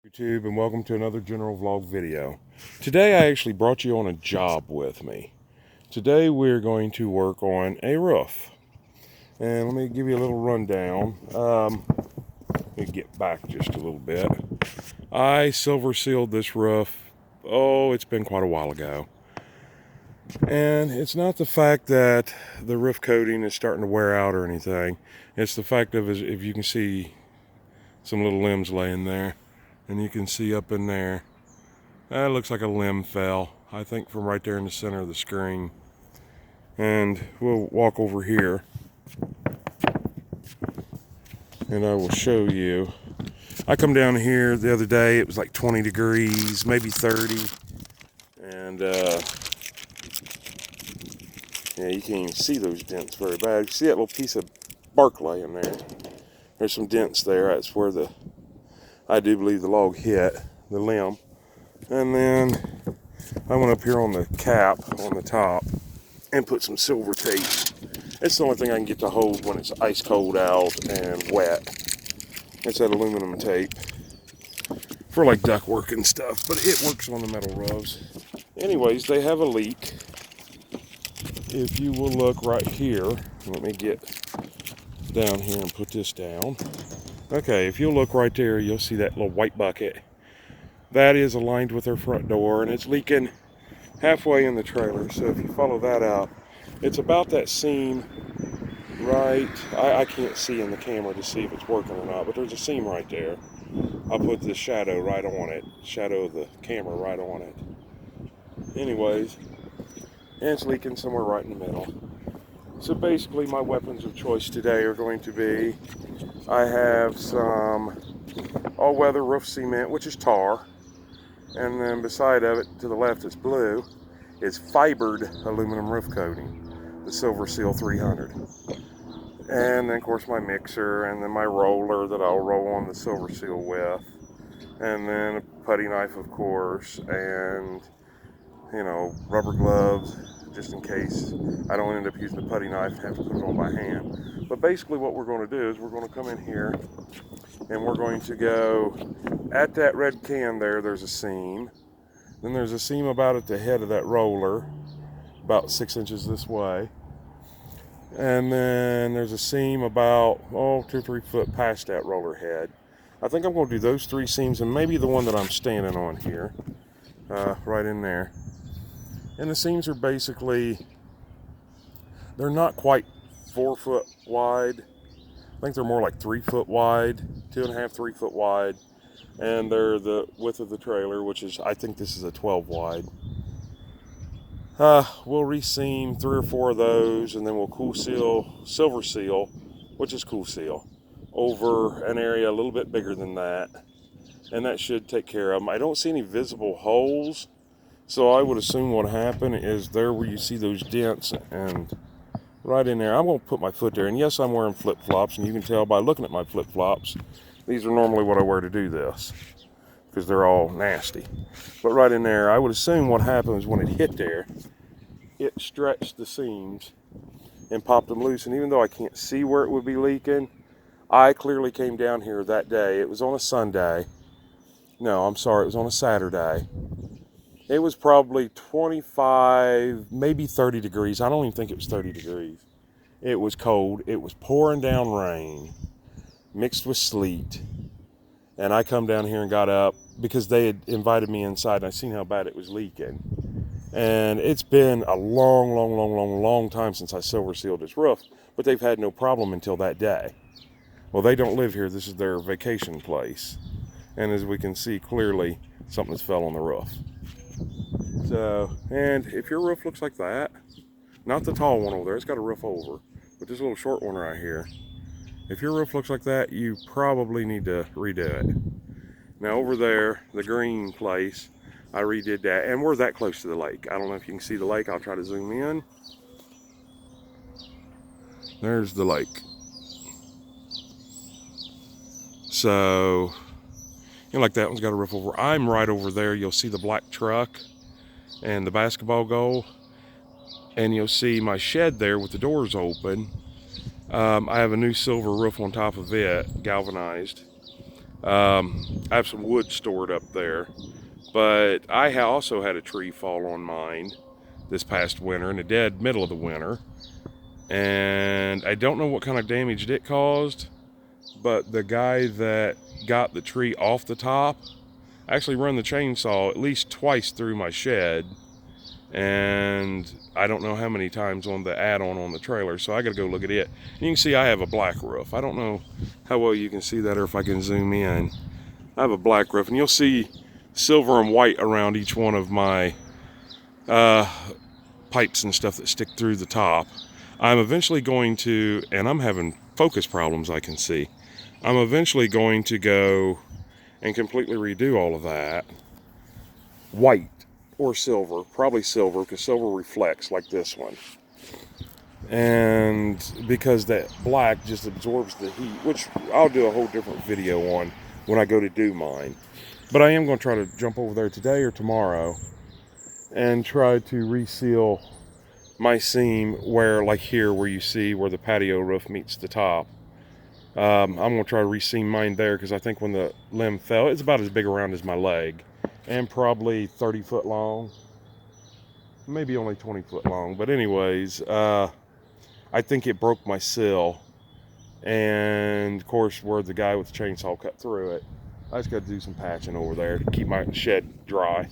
YouTube, and welcome to another general vlog video. Today I actually brought you on a job with me. Today we're going to work on a roof. And let me give you a little rundown. Let me get back just a little bit. I silver sealed this roof, it's been quite a while ago. And it's not the fact that the roof coating is starting to wear out or anything. It's the fact of, if you can see some little limbs laying there. And you can see up in there, that looks like a limb fell, I think from right there in the center of the screen. And we'll walk over here and I will show you. I come down here the other day, it was like 20 degrees, maybe 30. And yeah, you can't even see those dents very bad. You see that little piece of bark laying there? There's some dents there. That's where I do believe the log hit the limb. And then I went up here on the cap on the top and put some silver tape. It's the only thing I can get to hold when it's ice cold out and wet. It's that aluminum tape for like duct work and stuff, but it works on the metal roofs. Anyways, they have a leak. If you will look right here, let me get down here and put this down. Okay, if you'll look right there, you'll see that little white bucket. That is aligned with their front door, and it's leaking halfway in the trailer. So if you follow that out, it's about that seam right. I can't see in the camera to see if it's working or not, but there's a seam right there. I'll put the shadow right on it, shadow of the camera right on it. Anyways, and it's leaking somewhere right in the middle. So basically my weapons of choice today are going to be, I have some all-weather roof cement, which is tar, and then beside of it, to the left is blue, is fibered aluminum roof coating, the Silver Seal 300. And then of course my mixer, and then my roller that I'll roll on the Silver Seal with, and then a putty knife of course, and rubber gloves, just in case I don't end up using the putty knife and have to put it on by hand. But basically what we're going to do is we're going to come in here and we're going to go at that red can there's a seam. Then there's a seam about at the head of that roller, about 6 inches this way. And then there's a seam about 2 or 3 foot past that roller head. I think I'm going to do those 3 seams and maybe the one that I'm standing on here, right in there. And the seams are basically, they're not quite 4 foot wide. I think they're more like 3 foot wide, 2.5, 3 foot wide. And they're the width of the trailer, which is, I think this is a 12 wide. We'll reseam 3 or 4 of those, and then we'll cool seal, silver seal, which is cool seal, over an area a little bit bigger than that. And that should take care of them. I don't see any visible holes. So I would assume what happened is there where you see those dents and right in there. I'm going to put my foot there. And yes, I'm wearing flip-flops. And you can tell by looking at my flip-flops, these are normally what I wear to do this, because they're all nasty. But right in there, I would assume what happened is when it hit there, it stretched the seams and popped them loose. And even though I can't see where it would be leaking, I clearly came down here that day. It was on a Sunday. No, I'm sorry, it was on a Saturday. It was probably 25, maybe 30 degrees. I don't even think it was 30 degrees. It was cold. It was pouring down rain, mixed with sleet. And I come down here and got up because they had invited me inside and I seen how bad it was leaking. And it's been a long time since I silver sealed this roof, but they've had no problem until that day. Well, they don't live here. This is their vacation place. And as we can see clearly, something's fell on the roof. So, and if your roof looks like that, not the tall one over there, it's got a roof over, but this little short one right here, if your roof looks like that, you probably need to redo it. Now over there, the green place, I redid that, and we're that close to the lake. I don't know if you can see the lake. I'll try to zoom in. There's the lake. So, like that one's got a roof over. I'm right over there. You'll see the black truck and the basketball goal, and you'll see my shed there with the doors open. I have a new silver roof on top of it, galvanized. I have some wood stored up there, but I also had a tree fall on mine this past winter in the dead middle of the winter, and I don't know what kind of damage it caused, but the guy that got the tree off the top actually run the chainsaw at least twice through my shed, and I don't know how many times on the add-on on the trailer, so I gotta go look at it. You can see I have a black roof. I don't know how well you can see that or if I can zoom in. I have a black roof, and you'll see silver and white around each one of my pipes and stuff that stick through the top. I'm eventually going to, and I'm having focus problems, I can see. I'm eventually going to go and completely redo all of that. White or silver, probably silver, because silver reflects like this one. And because that black just absorbs the heat, which I'll do a whole different video on when I go to do mine. But I am going to try to jump over there today or tomorrow and try to reseal my seam where, like here, where you see where the patio roof meets the top. I'm going to try to reseam mine there, because I think when the limb fell, it's about as big around as my leg and probably 30 foot long, maybe only 20 foot long. But anyways, I think it broke my sill, and of course where the guy with the chainsaw cut through it, I just got to do some patching over there to keep my shed dry.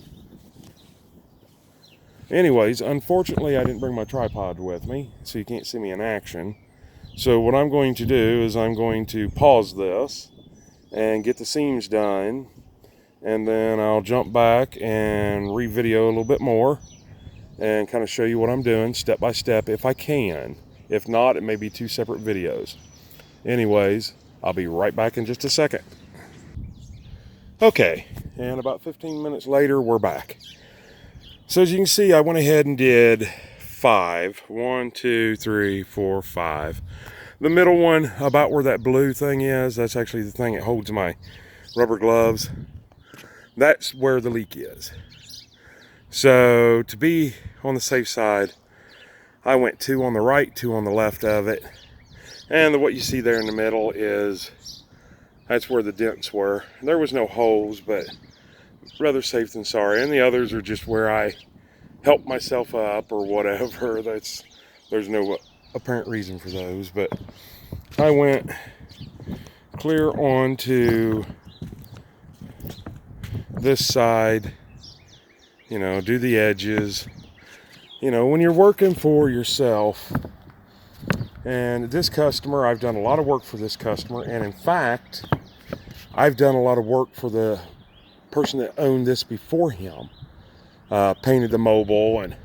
Anyways, unfortunately I didn't bring my tripod with me, so you can't see me in action. So what I'm going to do is I'm going to pause this and get the seams done, and then I'll jump back and re-video a little bit more and kind of show you what I'm doing step by step if I can. If not, it may be two separate videos. Anyways, I'll be right back in just a second. Okay, and about 15 minutes later, we're back. So as you can see, I went ahead and did 5. 1, 2, 3, 4, 5. The middle one, about where that blue thing is, that's actually the thing that holds my rubber gloves. That's where the leak is. So to be on the safe side, I went 2 on the right, 2 on the left of it. And what you see there in the middle that's where the dents were. There was no holes, but rather safe than sorry. And the others are just where I helped myself up or whatever. There's no apparent reason for those, but I went clear onto this side, do the edges. When you're working for yourself, and this customer, I've done a lot of work for this customer, and in fact, I've done a lot of work for the person that owned this before him. Painted the mobile and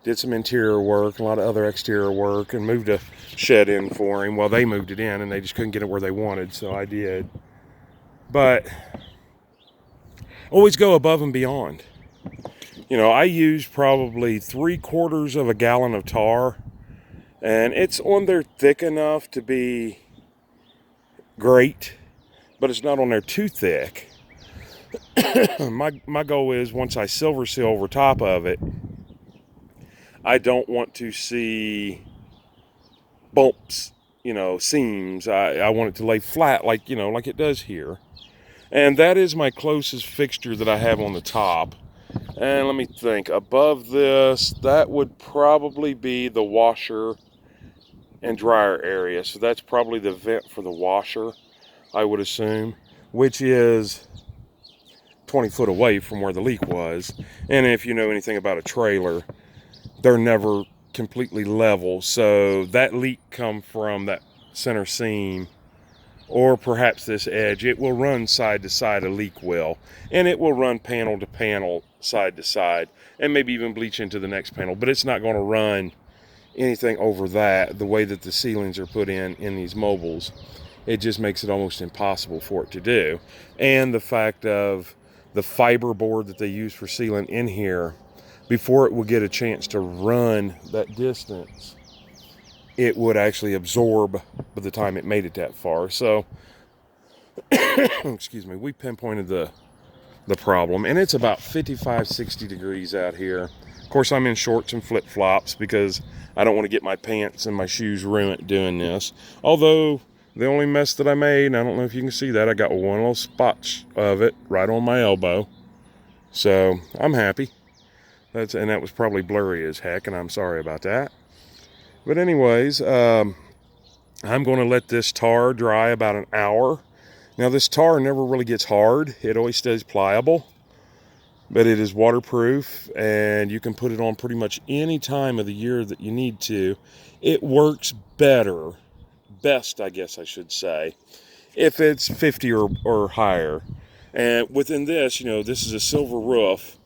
did some interior work, a lot of other exterior work, and moved a shed in for him. Well, they moved it in and they just couldn't get it where they wanted, so I did. But always go above and beyond. I used probably 3/4 of a gallon of tar, and it's on there thick enough to be great, but it's not on there too thick. My goal is, once I silver seal over top of it, I don't want to see bumps, seams. I want it to lay flat like it does here. And that is my closest fixture that I have on the top. And let me think, above this, that would probably be the washer and dryer area. So that's probably the vent for the washer, I would assume, which is 20 foot away from where the leak was. And if you know anything about a trailer, they're never completely level. So that leak come from that center seam, or perhaps this edge. It will run side to side, a leak will, and it will run panel to panel, side to side, and maybe even bleach into the next panel, but it's not going to run anything over that. The way that the ceilings are put in these mobiles, it just makes it almost impossible for it to do. And the fact of the fiber board that they use for sealing in here, before it would get a chance to run that distance, it would actually absorb by the time it made it that far. So excuse me, we pinpointed the problem, and it's about 55-60 degrees out here. Of course, I'm in shorts and flip-flops because I don't want to get my pants and my shoes ruined doing this. Although The only mess that I made, I don't know if you can see that, I got one little spot of it right on my elbow. So I'm happy. And that was probably blurry as heck, and I'm sorry about that. But anyways, I'm going to let this tar dry about an hour. Now this tar never really gets hard. It always stays pliable. But it is waterproof, and you can put it on pretty much any time of the year that you need to. It works best I guess I should say, if it's 50 or higher. And within this, this is a silver roof,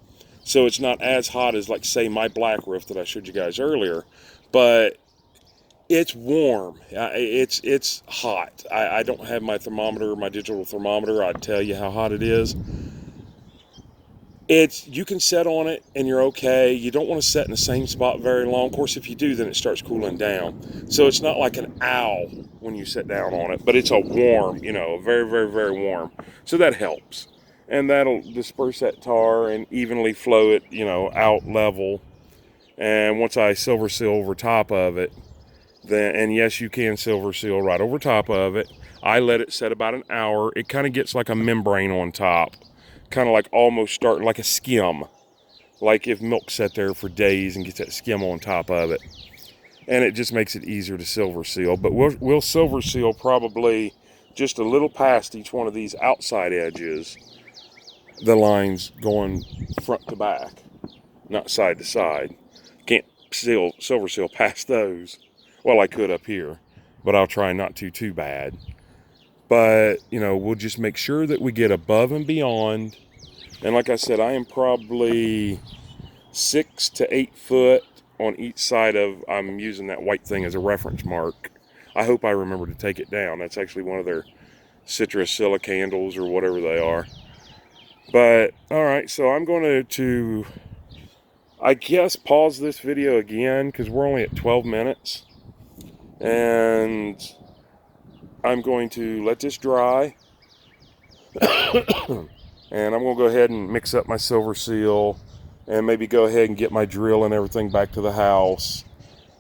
so it's not as hot as, like, say, my black roof that I showed you guys earlier, but it's warm. It's hot. I don't have my thermometer, my digital thermometer. I'd tell you how hot it is. You can set on it and you're okay. You don't want to set in the same spot very long. Of course, if you do, then it starts cooling down. So it's not like an owl when you sit down on it, but it's a warm, very, very, very warm. So that helps. And that'll disperse that tar and evenly flow it, out level. And once I silver seal over top of it, and yes, you can silver seal right over top of it. I let it set about an hour. It kind of gets like a membrane on top. Kind of like almost starting like a skim, like if milk sat there for days and gets that skim on top of it, and it just makes it easier to silver seal. But we'll silver seal probably just a little past each one of these outside edges, the lines going front to back, not side to side. Can't silver seal past those. Well, I could up here, but I'll try not to too bad. But, we'll just make sure that we get above and beyond. And like I said, I am probably 6 to 8 foot on each side of, I'm using that white thing as a reference mark. I hope I remember to take it down. That's actually one of their Citrusilla candles or whatever they are. But, alright, so I'm going to, I guess, pause this video again because we're only at 12 minutes. And I'm going to let this dry, and I'm going to go ahead and mix up my silver seal, and maybe go ahead and get my drill and everything back to the house,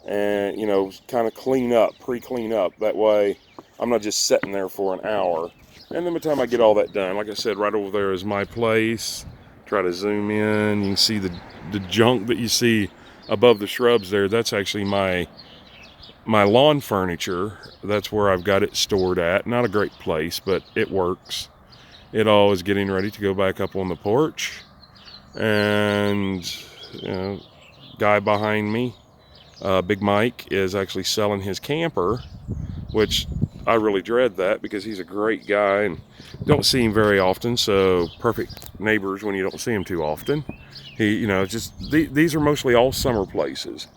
and kind of pre-clean up. That way I'm not just sitting there for an hour. And then by the time I get all that done, like I said, right over there is my place. Try to zoom in. You can see the junk that you see above the shrubs there. That's actually my lawn furniture. That's where I've got it stored at. Not a great place, but it works. It all is getting ready to go back up on the porch. And, guy behind me, Big Mike, is actually selling his camper, which I really dread that because he's a great guy and don't see him very often. So perfect neighbors when you don't see him too often. These are mostly all summer places.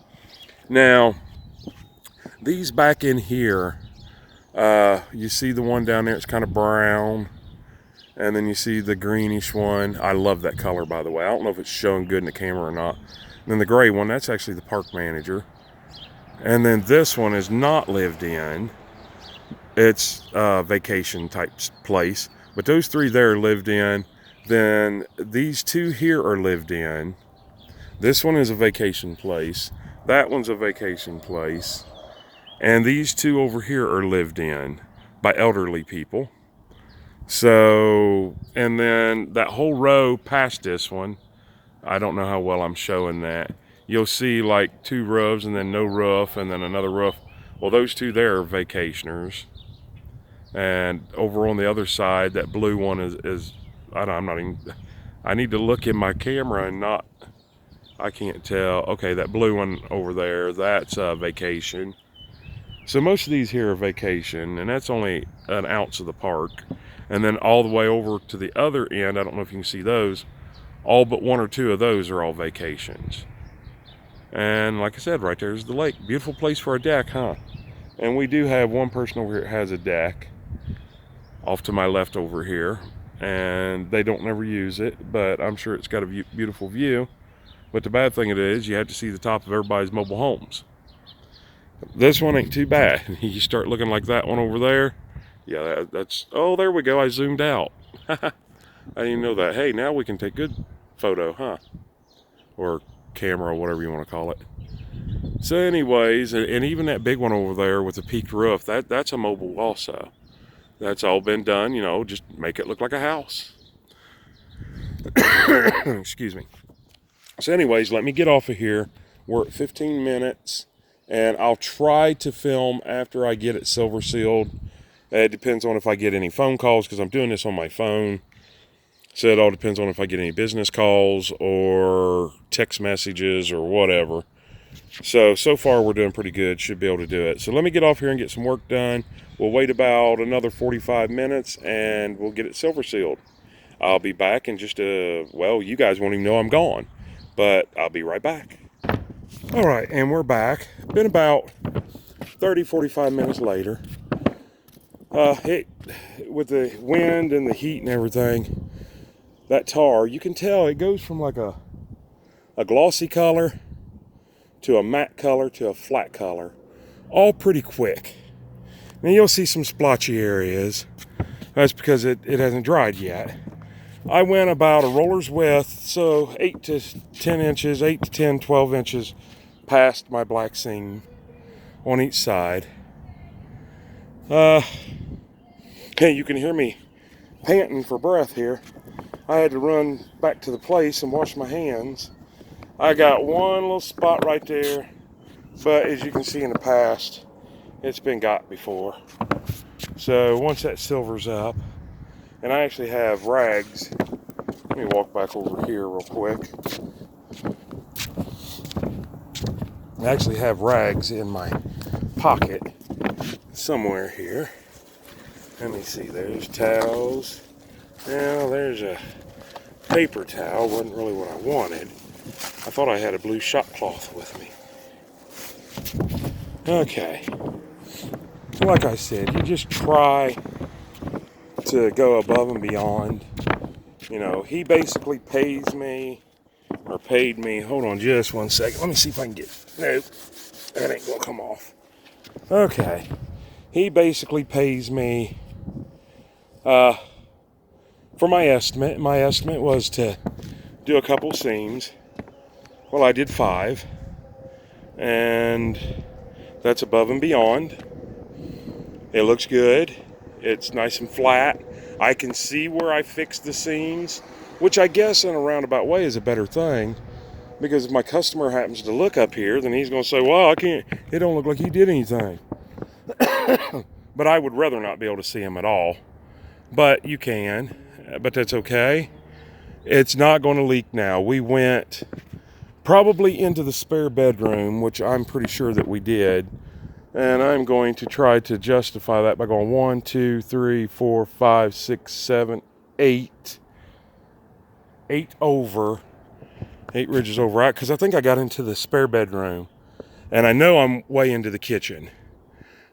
Now, these back in here, you see the one down there, it's kind of brown, and then you see the greenish one. I love that color, by the way. I don't know if it's showing good in the camera or not. And then the gray one, that's actually the park manager. And then this one is not lived in. It's a vacation type place. But those three there are lived in. Then these two here are lived in. This one is a vacation place. That one's a vacation place. And these two over here are lived in by elderly people. So, and then that whole row past this one, I don't know how well I'm showing that. You'll see like 2 roofs and then no roof and then another roof. Well, those two there are vacationers. And over on the other side, that blue one is I'm not even, I need to look in my camera and not, I can't tell. Okay, that blue one over there, that's vacation. So most of these here are vacation, and that's only an ounce of the park. And then all the way over to the other end, I don't know if you can see those, all but 1 or 2 of those are all vacations. And like I said, right there's the lake. Beautiful place for a deck, huh? And we do have one person over here that has a deck off to my left over here, and they don't never use it, but I'm sure it's got a beautiful view. But the bad thing it is, you have to see the top of everybody's mobile homes. This one ain't too bad. You start looking like that one over there. Yeah, that's, oh, there we go. I zoomed out. I didn't even know that. Hey, now we can take good photo, huh? Or camera, or whatever you want to call it. So anyways, and even that big one over there with the peaked roof, that's a mobile also. That's all been done, you know, just make it look like a house. Excuse me. So anyways, let me get off of here. We're at 15 minutes, and I'll try to film after I get it silver sealed. It depends on if I get any phone calls, because I'm doing this on my phone. So it all depends on if I get any business calls or text messages or whatever. So far we're doing pretty good. Should be able to do it. So let me get off here and get some work done. We'll wait about another 45 minutes and we'll get it silver sealed. I'll be back in just well, you guys won't even know I'm gone, but I'll be right back. All right, and we're back. Been about 30, 45 minutes later. With the wind and the heat and everything, that tar, you can tell it goes from like a glossy color to a matte color to a flat color, all pretty quick. Now you'll see some splotchy areas. That's because it hasn't dried yet. I went about a roller's width, so 8 to 10 inches, 8 to 10, 12 inches past my black seam on each side. Hey, you can hear me panting for breath here. I had to run back to the place and wash my hands. I got one little spot right there, but as you can see in the past, it's been got before. So once that silver's up, and I actually have rags. Let me walk back over here real quick. I actually have rags in my pocket somewhere here. Let me see, there's towels. Now there's a paper towel, wasn't really what I wanted. I thought I had a blue shop cloth with me. Okay. Like I said, you just try to go above and beyond. You know, he basically pays me, or paid me. Hold on just one second. Let me see if I can get, nope, that ain't gonna come off. Okay. He basically pays me for my estimate. My estimate was to do a couple seams. Well, I did 5, and that's above and beyond. It looks good. It's nice and flat. I can see where I fixed the seams, which I guess in a roundabout way is a better thing, because if my customer happens to look up here, then he's going to say, well, I can't, it don't look like he did anything. But I would rather not be able to see him at all. But you can, but that's okay. It's not going to leak now. We went probably into the spare bedroom, which I'm pretty sure that we did. And I'm going to try to justify that by going 1, 2, 3, 4, 5, 6, 7, 8. 8 over. 8 ridges over, right? Because I think I got into the spare bedroom. And I know I'm way into the kitchen.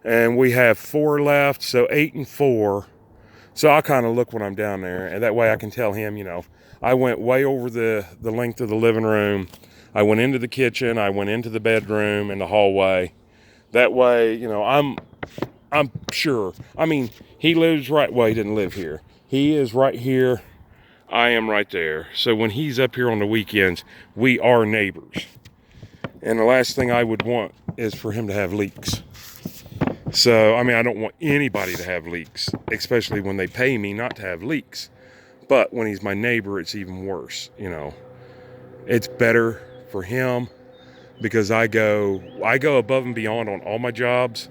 And we have 4 left, so 8 and 4. So I'll kind of look when I'm down there. And that way I can tell him, you know, I went way over the length of the living room. I went into the kitchen. I went into the bedroom and the hallway. That way, you know, I'm sure. I mean, he lives right, well, he didn't live here. He is right here. I am right there. So when he's up here on the weekends, we are neighbors. And the last thing I would want is for him to have leaks. So, I mean, I don't want anybody to have leaks, especially when they pay me not to have leaks. But when he's my neighbor, it's even worse, you know. It's better for him, because I go above and beyond on all my jobs,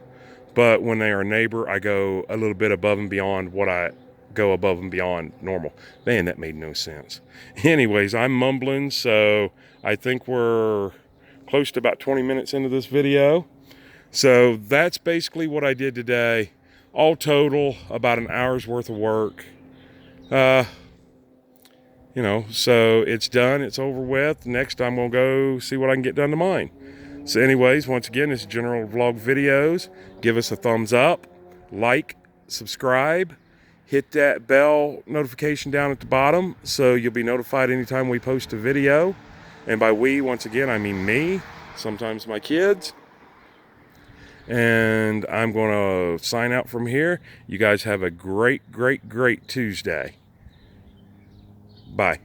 but when they are a neighbor, I go a little bit above and beyond what I go above and beyond normal. Man, that made no sense. Anyways, I'm mumbling, so I think we're close to about 20 minutes into this video. So that's basically what I did today. All total, about an hour's worth of work. You know, so it's done, it's over with. Next, I'm gonna go see what I can get done to mine. So anyways, once again, this is General Vlog Videos. Give us a thumbs up, like, subscribe, hit that bell notification down at the bottom so you'll be notified anytime we post a video. And by we, once again, I mean me, sometimes my kids. And I'm gonna sign out from here. You guys have a great, great, great Tuesday. Bye.